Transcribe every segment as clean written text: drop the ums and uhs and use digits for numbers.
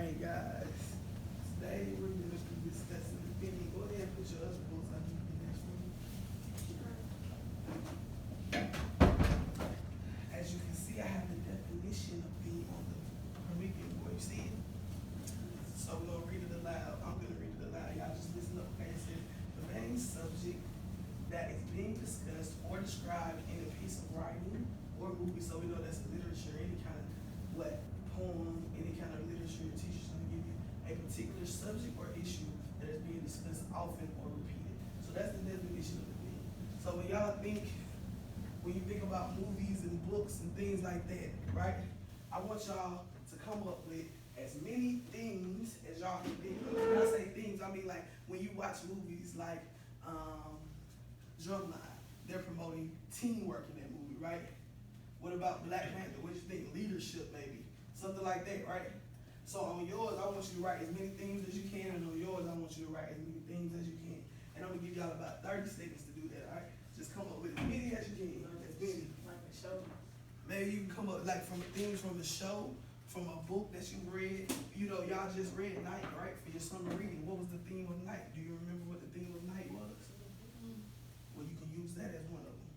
Alright guys, today we're going to be discussing the thing. Go ahead and put your other books on the next one. As you can see, I have the definition of theme on the Promethean board. You see it? So we're going to read it aloud. I'm going to read it aloud. Y'all just listen up. Okay, it says, the main subject that is being discussed or described in a piece of writing or movie, so we know that's literature, any kind of poem, any kind of literature, the teacher's going to give you a particular subject or issue that is being discussed often or repeated. So that's the definition of the thing. So when y'all think, when you think about movies and books and things like that, right? I want y'all to come up with as many things as y'all can think of. When I say things, I mean like when you watch movies like Drumline, they're promoting teamwork in that movie, right? What about Black Panther? What do you think? Leadership, maybe. Something like that, right? So on yours, I want you to write as many things as you can, and on yours, I want you to write as many things as you can. And I'm gonna give y'all about 30 seconds to do that, all right? Just come up with as many as you can, as many. Like a show. Maybe you can come up like from things from the show, from a book that you read. You know, y'all just read Night, right? For your summer reading. What was the theme of Night? Do you remember what the theme of Night was? Well, you can use that as one of them.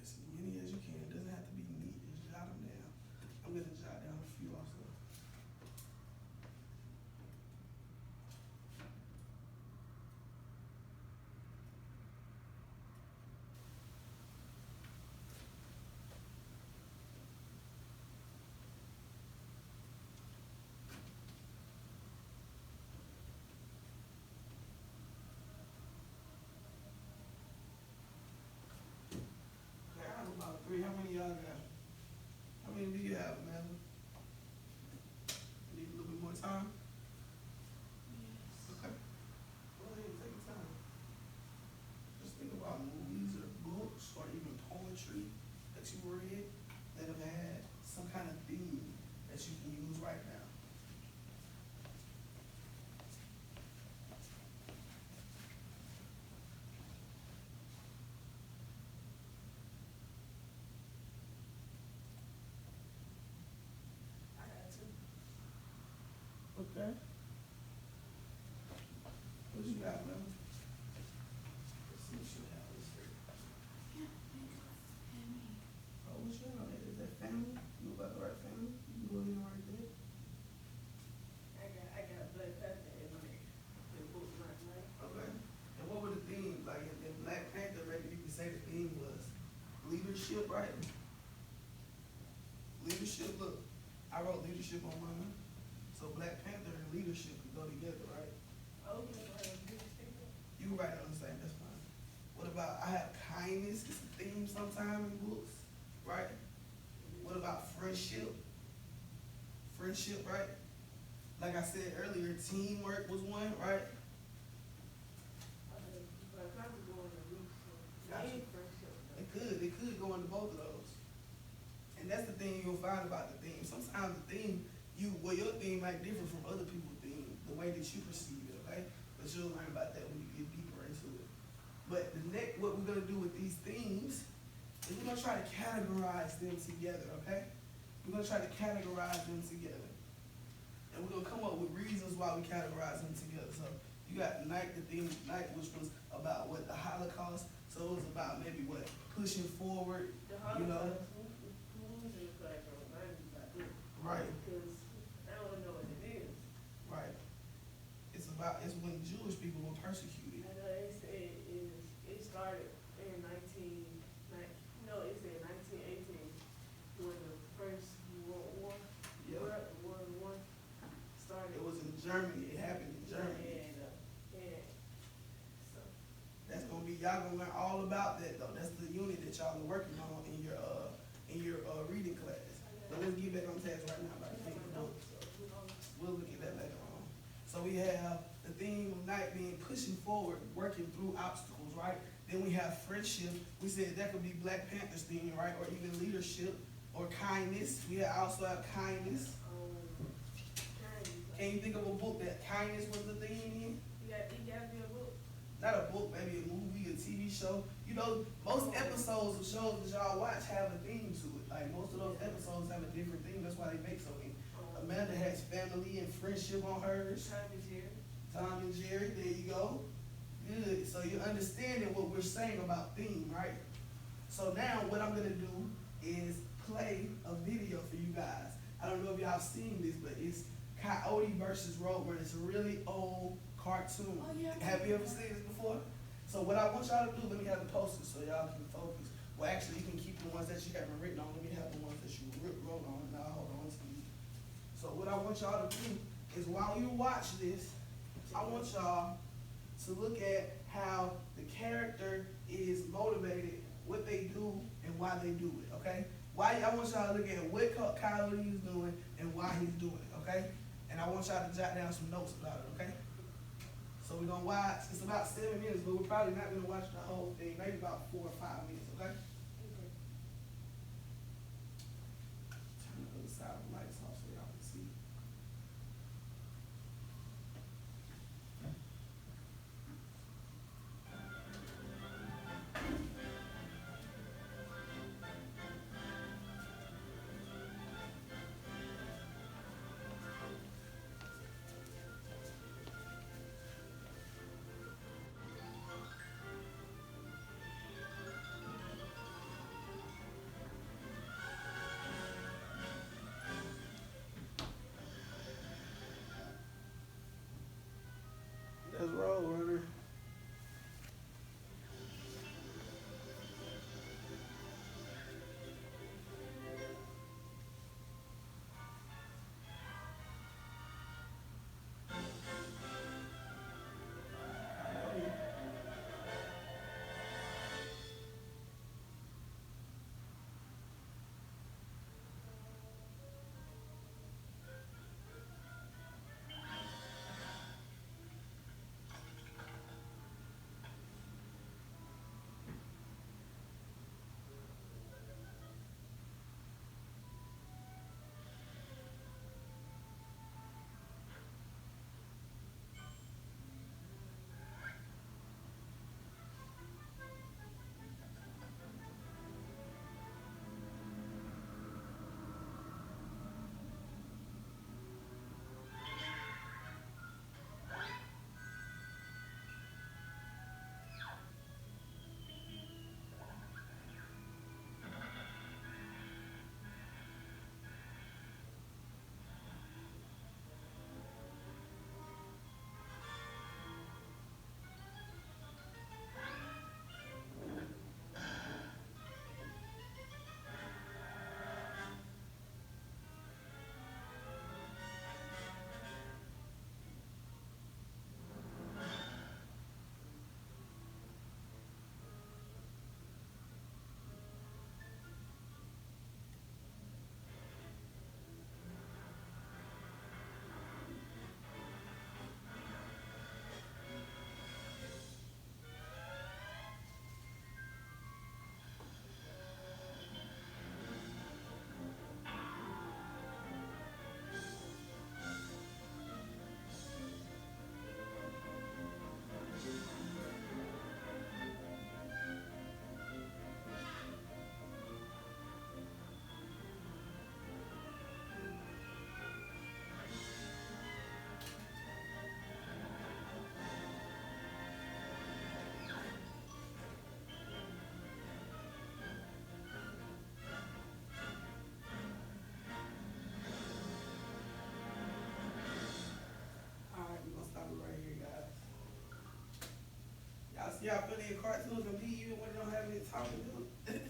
As many as you can. It doesn't have to be neat. Just jot them down. I'm gonna jot down a few also. Okay, I have about 3. How many y'all got? How many do you have, Amanda? Need a little bit more time? Okay. Go ahead and take your time. Just think about movies or books or even poetry that you read that have had some kind of theme that you can use right now. I got two. Okay. What you got, man? Let's see what you have. Let's see. Oh, what's your name? Is that family? You about the right family? You going in right there? I got Black Panther in my book right now. Okay. And what were the themes? Like in Black Panther, maybe you could say the theme was leadership, right? Leadership, look, I wrote leadership on mine. So Black Panther and leadership could go together, right? Oh, you know, You can write it on the same, that's fine. What about, I have kindness, it's a theme sometime in books, right? What about friendship? Friendship, right? Like I said earlier, teamwork was one, right? Black Panther going to reach. Gotcha. Friendship. It could go into both of those. And that's the thing you'll find about the theme. Sometimes the theme, your theme might differ from other people's theme, the way that you perceive it, okay? But you'll learn about that when you get deeper into it. But what we're gonna do with these themes is we're gonna try to categorize them together, okay? We're gonna try to categorize them together. And we're gonna come up with reasons why we categorize them together. So you got Night, the theme of Night, which was about what, the Holocaust. So it was about maybe what, pushing forward, The you know? Holocaust, who's in the flag on about it? Right, Because I don't know what it is. right. It's when Jewish people were persecuted. I know they said it started in 1918 when the first World War, Yeah. World War started. It was in Germany, it happened in Germany. And so, That's gonna be, y'all gonna learn all about that though. That's the unit that y'all are working on in your reading class. But let's get back on task right now about the theme of books. We'll look at that later on. So we have the theme of Night being pushing forward, working through obstacles, right? Then we have friendship. We said that could be Black Panther's theme, right? Or even leadership or kindness. We also have kindness. kindness, Can you think of a book that kindness was the theme in? It gotta be a book. Not a book, maybe a movie, a TV show. You know, most episodes of shows that y'all watch have a theme to it. Like most of those episodes have a different theme. That's why they make so many. Amanda has family and friendship on hers. Tom and Jerry. Tom and Jerry, there you go. Good. So you're understanding what we're saying about theme, right? So now what I'm gonna do is play a video for you guys. I don't know if y'all seen this, but it's Coyote versus Roadrunner. It's a really old cartoon. Oh, yeah. Have you ever seen this before? So what I want y'all to do, let me have the posters so y'all can focus. Well, actually, you can keep the ones that you haven't written on. Let me have the ones that you wrote on, and I'll hold on to you. So what I want y'all to do is while you watch this, I want y'all to look at how the character is motivated, what they do, and why they do it, okay? I want y'all to look at what Coyote is doing and why he's doing it, okay? And I want y'all to jot down some notes about it, okay? So we're gonna watch, it's about 7 minutes, but we're probably not gonna watch the whole thing, maybe about 4 or 5 minutes, okay? Turn the other side of the lights off so y'all can see. That's Roadrunner. Y'all plenty of cartoons and be even when they don't have any talking to them.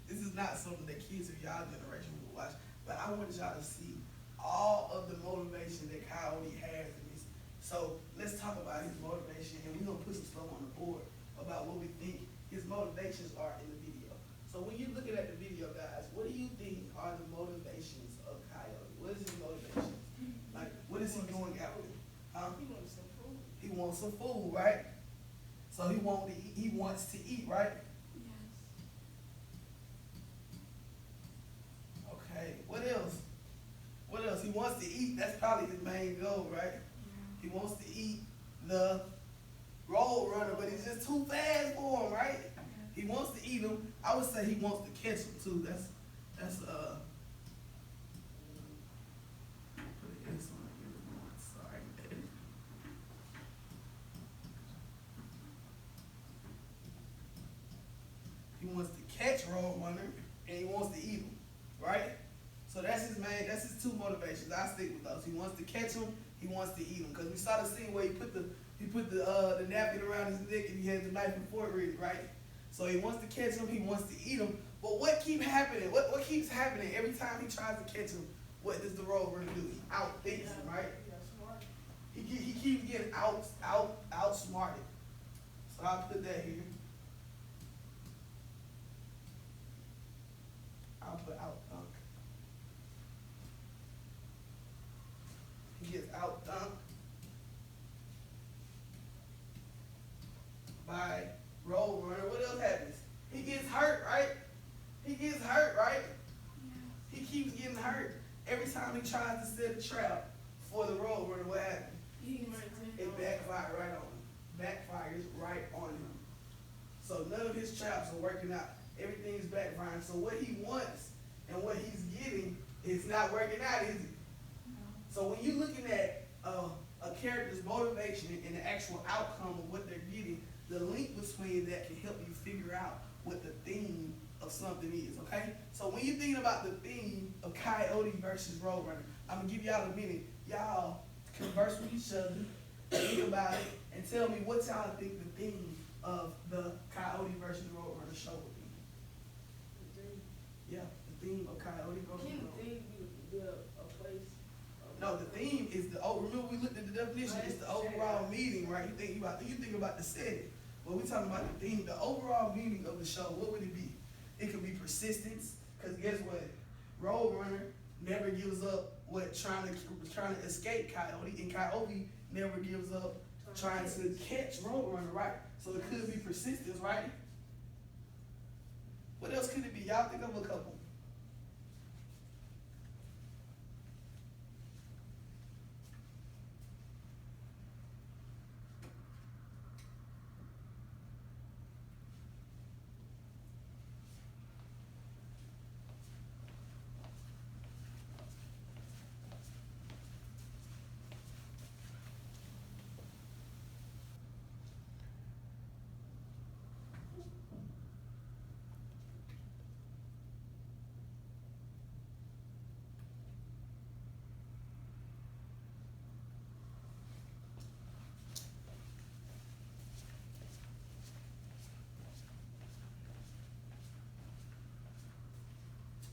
This is not something that kids of y'all generation will watch, but I want y'all to see all of the motivation that Coyote has in this. So let's talk about his motivation, and we're gonna put some stuff on the board about what we think his motivations are in the video. So when you're looking at the video, guys, what do you think are the motivations of Coyote? What is his motivation? Like, what is he going after? He wants some food. He wants some food, right? So he wants to eat, right? Yes. Okay. What else? What else? He wants wants to eat, that's probably his main goal, right? He wants to eat the road runner, but he's just too fast for him, right? He wants to eat him. I would say he wants to catch him too. That's put an S on it. Sorry. He wants to catch road runner and he wants to eat him, right? So that's his two motivations. I stick with those. He wants to catch him, he wants to eat him. Because we saw the scene where he put the napkin around his neck and he had the knife and fork ready, right? So he wants to catch him, he wants to eat him. But what keeps happening? What keeps happening every time he tries to catch him? What does the road runner do? He outthinks him, right? He keeps getting outsmarted. So I'll put that here. I'll put outthunk. He gets outthunk by road runner. What else happens? He gets hurt, right? He gets hurt, right? He keeps getting hurt. Every time he tries to set a trap for the road runner, what happens? It backfires right on him. Backfires right on him. So none of his traps are working out. Everything's backfiring. So what he wants and what he's getting is not working out, is it? So when you're looking at a character's motivation and the actual outcome of what they're getting, the link between that can help you figure out what the theme of something is, okay? So when you're thinking about the theme of Coyote versus Roadrunner, I'm gonna give y'all a minute. Y'all converse with each other, think about it, and tell me what y'all think the theme of the Coyote versus Roadrunner show would be. Yeah, the theme of Coyote versus Roadrunner. Can the theme be a place? No, the theme is remember we looked at the definition, it's the overall meaning, right? You think about the setting. But we're talking about the theme, the overall meaning of the show, what would it be? It could be persistence, because guess what? Roadrunner never gives up trying to escape Coyote, and Coyote never gives up trying to catch Roadrunner, right? So it could be persistence, right? What else could it be? Y'all think of a couple.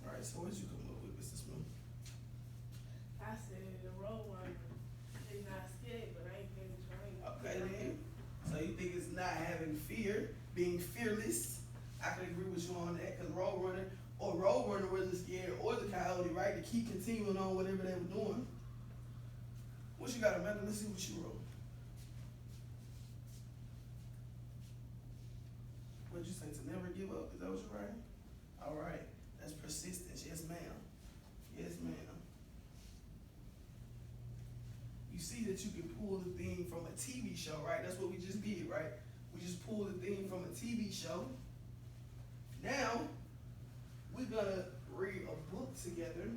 Alright, so what did you come up with, Mr. Smooth? I said the road runner is not scared, but I ain't been trained. Okay then. So you think it's not having fear, being fearless. I can agree with you on that, because Roadrunner wasn't scared, or the Coyote, right? To keep continuing on whatever they were doing. What you got, Amanda? Let's see what you wrote. What'd you say? To never give up? Is that what you're writing? Alright. That's persistence. Yes, ma'am. Yes, ma'am. You see that you can pull the theme from a TV show, right? That's what we just did, right? We just pulled the theme from a TV show. Now, we're gonna read a book together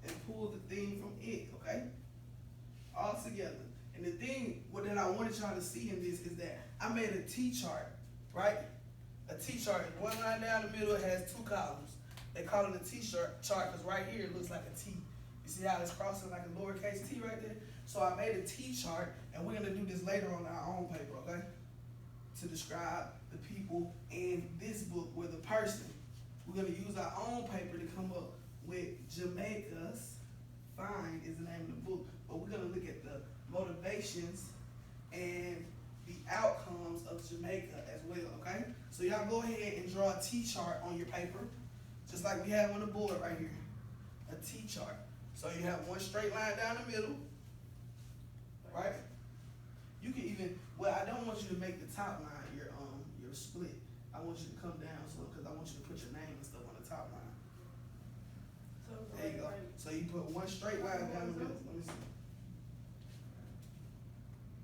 and pull the theme from it, okay? All together. And the thing that I wanted y'all to see in this is that I made a T-chart, right? A T-chart. One line down the middle has two columns. They call it a T-chart because right here it looks like a T. You see how it's crossing like a lowercase t right there? So I made a T-chart, and we're gonna do this later on our own paper, okay? To describe the people in this book with a person. We're gonna use our own paper to come up with Jamaica's Fine is the name of the book, but we're gonna look at the motivations and the outcomes of Jamaica as well, okay? So y'all go ahead and draw a T-chart on your paper, just like we have on the board right here, a T-chart. So you have one straight line down the middle, right? You can even, well, I don't want you to make the top line your split. I want you to come down because I want you to put your name and stuff on the top line. So There you go. So you put one straight line down the middle. Let me see.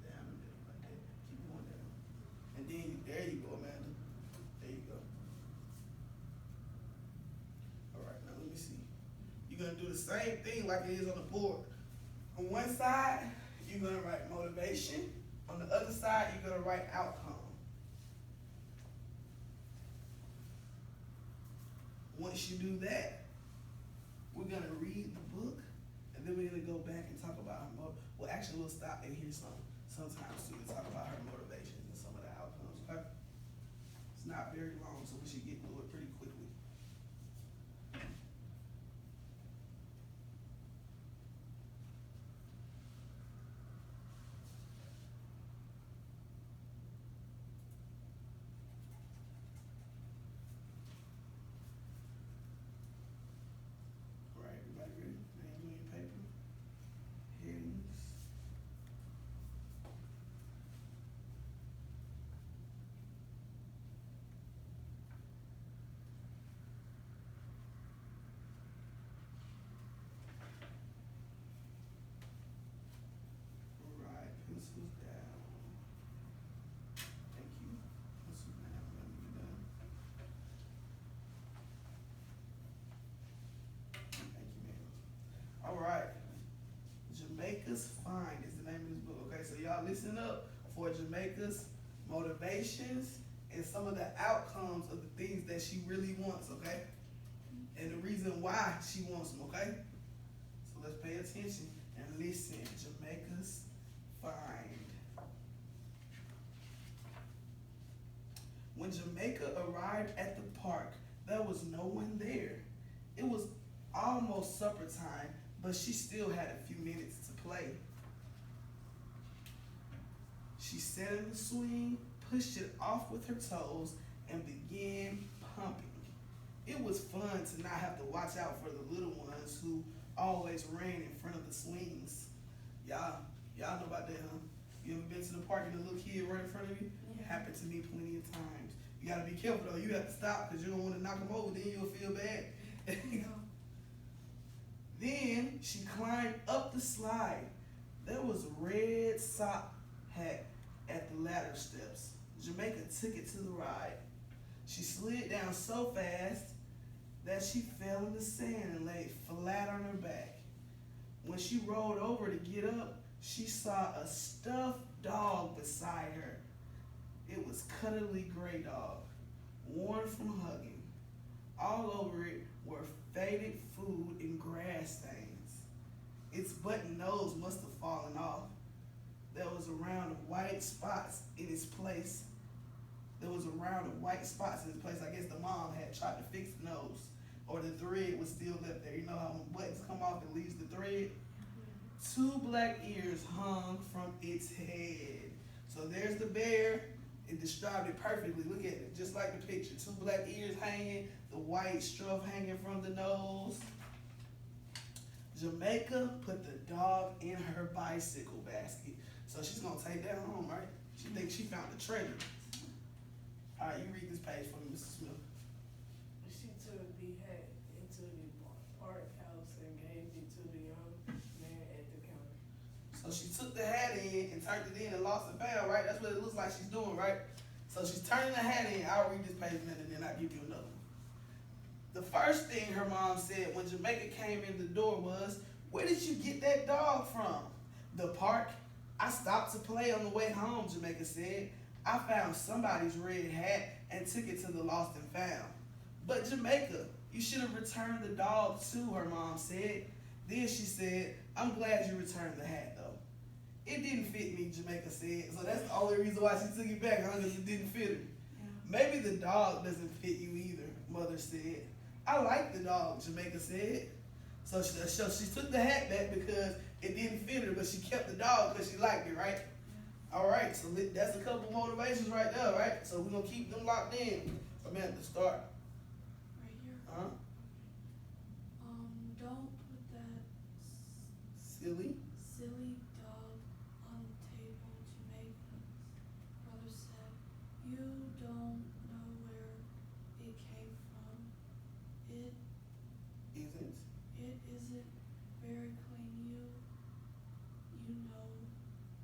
Down the middle like that. Keep going down. And then there you go, Amanda. There you go. All right, now let me see. You're gonna do the same thing like it is on the board. On one side, you're gonna write motivation. On the other side, you're gonna write outcome. Once you do that, we're gonna read the book, and then we're gonna go back and talk about her well, actually, we'll stop and hear sometimes too to talk about her motivations and some of the outcomes. Okay, it's not very long, so we should get through it pretty quickly. All right, everybody ready? Names on your paper. Headings. All right, pencils down. Thank you. Pencils down. Let me get done. Thank you, ma'am. All right. Jamaica's Find is the name of this book. Okay, so y'all listen up for Jamaica's motivations and some of the outcomes of the things that she really wants, okay? And the reason why she wants them, okay? So let's pay attention and listen. Jamaica's Find. When Jamaica arrived at the park, there was no one there. It was almost supper time, but she still had a few minutes to play. She sat in the swing, pushed it off with her toes, and began pumping. It was fun to not have to watch out for the little ones who always ran in front of the swings. Y'all know about that, huh? You ever been to the park and a little kid right in front of you? Yeah. Happened to me plenty of times. You gotta be careful though. You have to stop because you don't want to knock them over. Then you'll feel bad. Then she climbed up the slide. There was a red sock hat at the ladder steps. Jamaica took it to the ride. She slid down so fast that she fell in the sand and lay flat on her back. When she rolled over to get up, she saw a stuffed dog beside her. It was cuddly gray dog, worn from hugging. All over it were faded food and grass stains. Its button nose must have fallen off. There was a round of white spots in its place. I guess the mom had tried to fix the nose, or the thread was still left there. You know how when buttons come off, it leaves the thread? 2 black ears hung from its head. So there's the bear. It described it perfectly. Look at it, just like the picture. 2 black ears hanging, the white stuff hanging from the nose. Jamaica put the dog in her bicycle basket. So she's gonna take that home, right? She thinks she found the treasure. All right, you read this page for me, Mr. Smith. She took the hat into the park house and gave it to the young man at the counter. So she took the hat in and turned it in and lost and found, right? That's what it looks like she's doing, right? So she's turning the hat in. I'll read this page and then I'll give you another one. The first thing her mom said when Jamaica came in the door was, "Where did you get that dog from?" "The park. I stopped to play on the way home," Jamaica said. "I found somebody's red hat and took it to the lost and found." "But Jamaica, you should have returned the dog too," her mom said. Then she said, "I'm glad you returned the hat though." "It didn't fit me," Jamaica said. So that's the only reason why she took it back, huh? Because it didn't fit her. Yeah. "Maybe the dog doesn't fit you either," mother said. "I like the dog," Jamaica said. So she took the hat back because it didn't fit her, but she kept the dog because she liked it, right? All right, so that's a couple motivations right there, right? So we're going to keep them locked in. Amanda, start. Right here. Uh-huh. Don't put that Silly. silly dog on the table, Jamaica's brother said. "You don't know where it came from. It Isn't. isn't very clean. You know,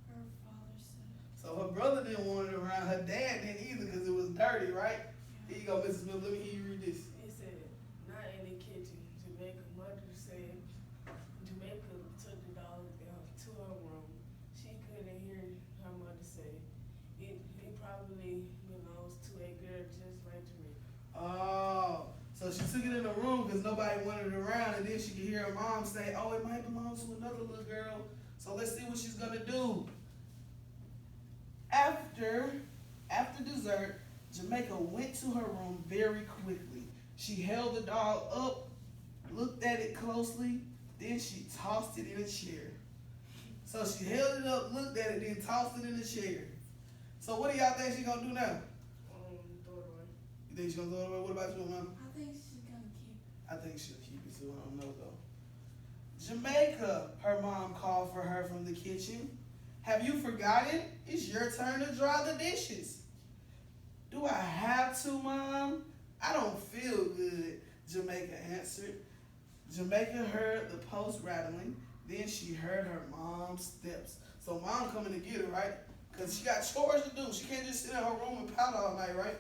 her father said. So her brother didn't want it around. Her dad didn't either because it was dirty, right? Here you go, Mrs. Smith. Let me hear you read this. It said, not in the kitchen. Jamaica mother said Jamaica took the dog to her room. She couldn't hear her mother say it probably belongs to a girl just like Jamaica. Oh, so she took it in the room because nobody wanted it around, and then she could hear her mom say, oh, it might belong to another little girl. So let's see what she's gonna do. After dessert, Jamaica went to her room very quickly. She held the dog up, looked at it closely, then she tossed it in a chair. So she held it up, looked at it, then tossed it in the chair. So what do y'all think she's gonna do now? Throw it away. You think she's gonna throw it away? What about you, Mama? I think she's gonna keep it. I think she'll keep it too. I don't know though. Jamaica, her mom called for her from the kitchen. Have you forgotten? It's your turn to dry the dishes. Do I have to, Mom? I don't feel good, Jamaica answered. Jamaica heard the post rattling. Then she heard her mom's steps. So Mom coming to get her, right? Because she got chores to do. She can't just sit in her room and pout all night, right?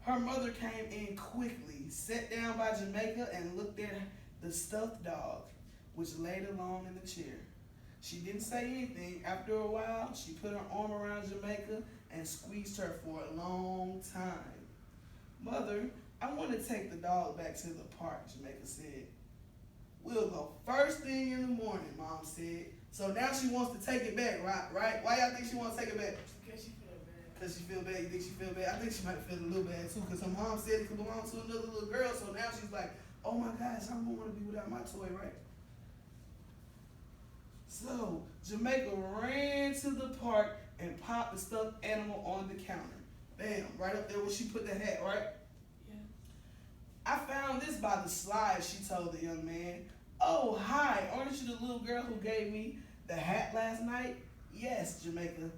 Her mother came in quickly, sat down by Jamaica, and looked at the stuffed dog, which laid along in the chair. She didn't say anything. After a while, she put her arm around Jamaica and squeezed her for a long time. Mother, I want to take the dog back to the park, Jamaica said. We'll go first thing in the morning, Mom said. So now she wants to take it back, right? Why y'all think she wants to take it back? Because she feel bad. Because she feel bad. You think she feel bad? I think she might feel a little bad too because her mom said it could belong to another little girl. So now she's like, oh my gosh, I'm going to want to be without my toy, right? So Jamaica ran to the park and popped the stuffed animal on the counter. Bam, right up there where she put the hat, right? Yeah. I found this by the slide, she told the young man. Oh, hi, aren't you the little girl who gave me the hat last night? Yes, Jamaica,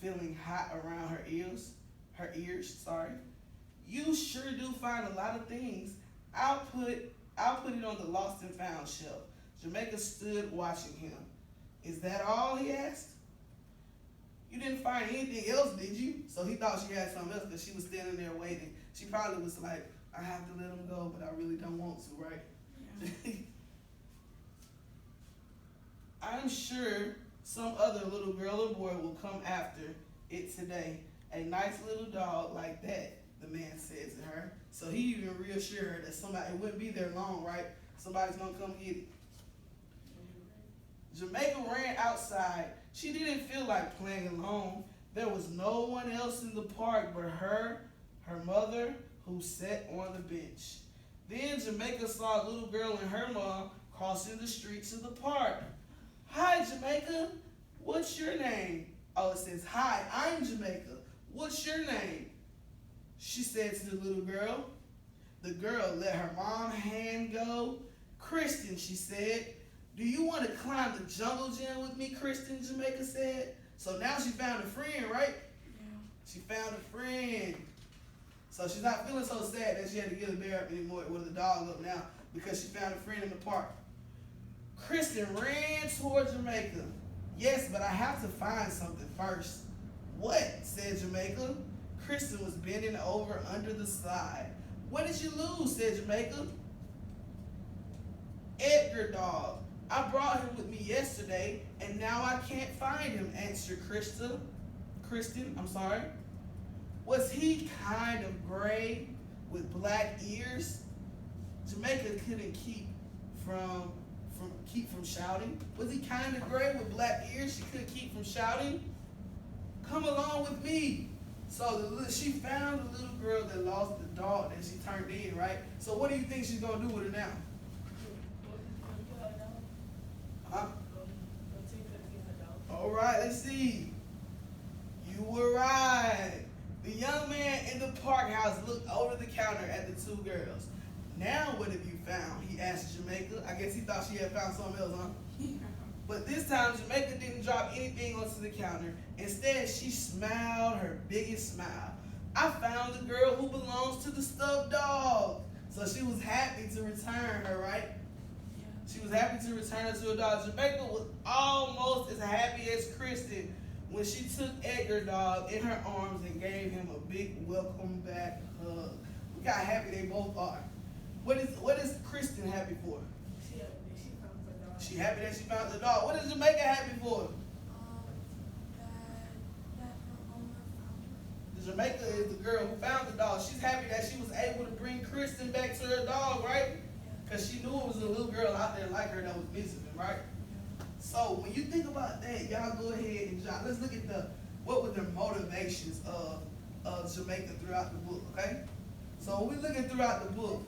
feeling hot around her ears, You sure do find a lot of things. I'll put it on the lost and found shelf. Jamaica stood watching him. Is that all, he asked? You didn't find anything else, did you? So he thought she had something else because she was standing there waiting. She probably was like, I have to let him go, but I really don't want to, right? Yeah. I'm sure some other little girl or boy will come after it today. A nice little dog like that, the man said to her. So he even reassured her that it wouldn't be there long, right? Somebody's gonna come get it. Jamaica ran outside. She didn't feel like playing alone. There was no one else in the park but her mother, who sat on the bench. Then Jamaica saw a little girl and her mom crossing the street to the park. Hi, Jamaica. What's your name? Oh, it says, hi, I'm Jamaica. What's your name? She said to the little girl. The girl let her mom's hand go. Kristen, she said. Do you want to climb the jungle gym with me, Kristen? Jamaica said. So now she found a friend, right? Yeah. She found a friend. So she's not feeling so sad that she had to get a bear up anymore with the dog up now because she found a friend in the park. Kristen ran toward Jamaica. Yes, but I have to find something first. What? Said Jamaica. Kristen was bending over under the slide. What did you lose? Said Jamaica. Edgar dog. I brought him with me yesterday, and now I can't find him, answered Kristen. Was he kind of gray with black ears? Jamaica couldn't keep from shouting. Was he kind of gray with black ears? She couldn't keep from shouting. Come along with me. So she found the little girl that lost the dog that she turned in, right? So what do you think she's gonna do with her now? Huh? All right, let's see. You were right. The young man in the park house looked over the counter at the two girls. Now what have you found? He asked Jamaica. I guess he thought she had found something else, huh? Yeah. But this time Jamaica didn't drop anything onto the counter. Instead, she smiled her biggest smile. I found the girl who belongs to the stuffed dog. So she was happy to return her, right? Yeah. She was happy to return her to her dog. Jamaica was almost as happy as Kristen when she took Edgar dog in her arms and gave him a big welcome back hug. Look how happy they both are. What is Kristen happy for? She happy that she found her dog. She happy that she found the dog. What is Jamaica happy for? That her owner found her. The Jamaica is the girl who found the dog. She's happy that she was able to bring Kristen back to her dog, right? Because she knew it was a little girl out there like her that was missing him, right? So when you think about that, y'all go ahead and jot. Let's look at what were the motivations of Jamaica throughout the book, okay? So when we're looking throughout the book,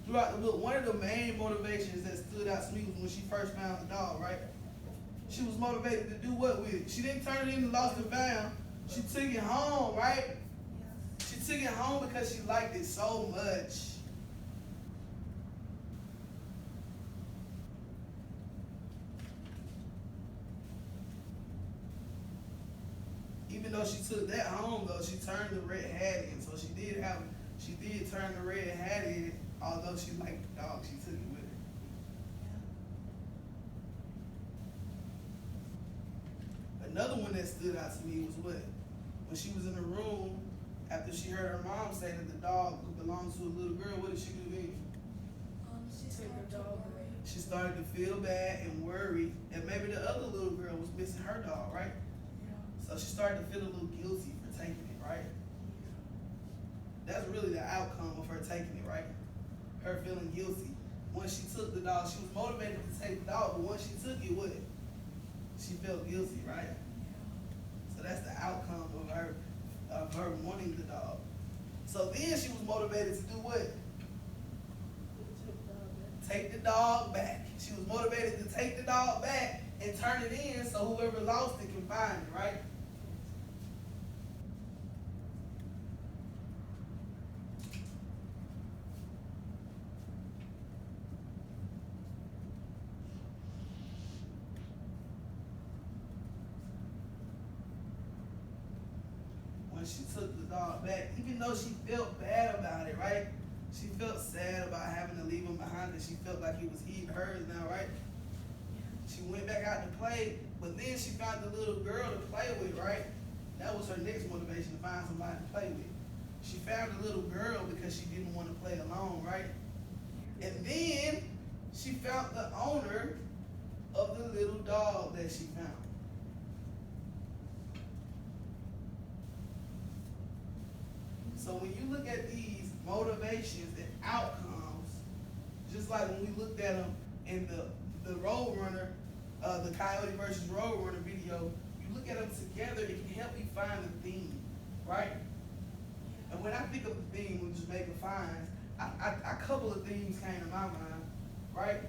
one of the main motivations that stood out to me was when she first found the dog, right? She was motivated to do what with it? She didn't turn it in and lost and found. She took it home, right? She took it home because she liked it so much. Even though she took that home, though, she turned the red hat in. So she did turn the red hat in, although she liked the dog, she took it with her. Another one that stood out to me was what? When she was in the room, after she heard her mom say that the dog belongs to a little girl, what did she do then? She Take her started to dog worry. She started to feel bad and worry, and maybe the other little girl was missing her dog, right? So she started to feel a little guilty for taking it, right? That's really the outcome of her taking it, right? Her feeling guilty. Once she took the dog, she was motivated to take the dog, but once she took it, what? She felt guilty, right? So that's the outcome of her wanting the dog. So then she was motivated to do what? Take the dog back. She was motivated to take the dog back and turn it in so whoever lost it can find it, right? When she took the dog back, even though she felt bad about it, right? She felt sad about having to leave him behind because she felt like he was hers now, right? She went back out to play, but then she found the little girl to play with, right? That was her next motivation, to find somebody to play with. She found the little girl because she didn't want to play alone, right? And then she found the owner of the little dog that she found. So when you look at these motivations and outcomes, just like when we looked at them in the Roadrunner, the Coyote versus Roadrunner video, you look at them together, it can help you find the theme, right? And when I think of the theme when Jamaica finds, a couple of themes came to my mind, right?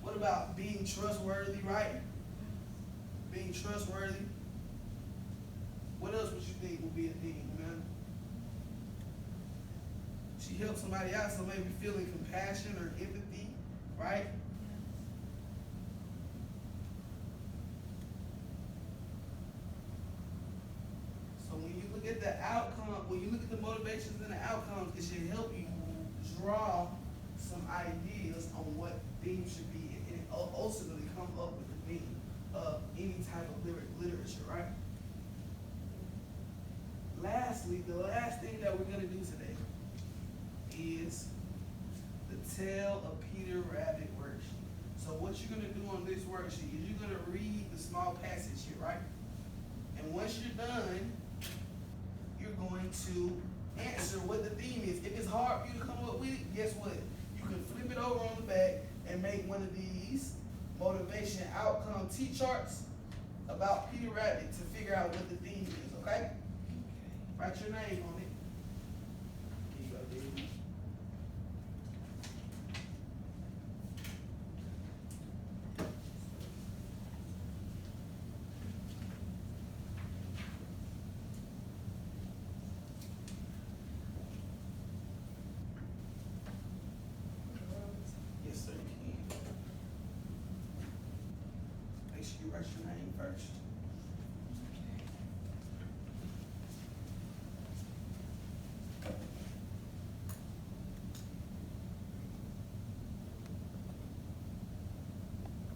What about being trustworthy, right? Being trustworthy. What else would you think would be a theme, man? She helped somebody out, so maybe feeling compassion or empathy, right? So when you look at the outcome, when you look at the motivations and the outcomes, it should help you draw some ideas on what themes should be, and ultimately come up with the theme of any type of literature, right? Lastly, the last thing that we're gonna do today is the Tale of Peter Rabbit worksheet. So what you're gonna do on this worksheet is you're gonna read the small passage here, right? And once you're done, you're going to answer what the theme is. If it's hard for you to come up with it, guess what? You can flip it over on the back and make one of these motivation outcome T-charts about Peter Rabbit to figure out what the theme is, okay? Write your name on it. Here you go, David. Yes, sir, you can. Make sure you write your name first.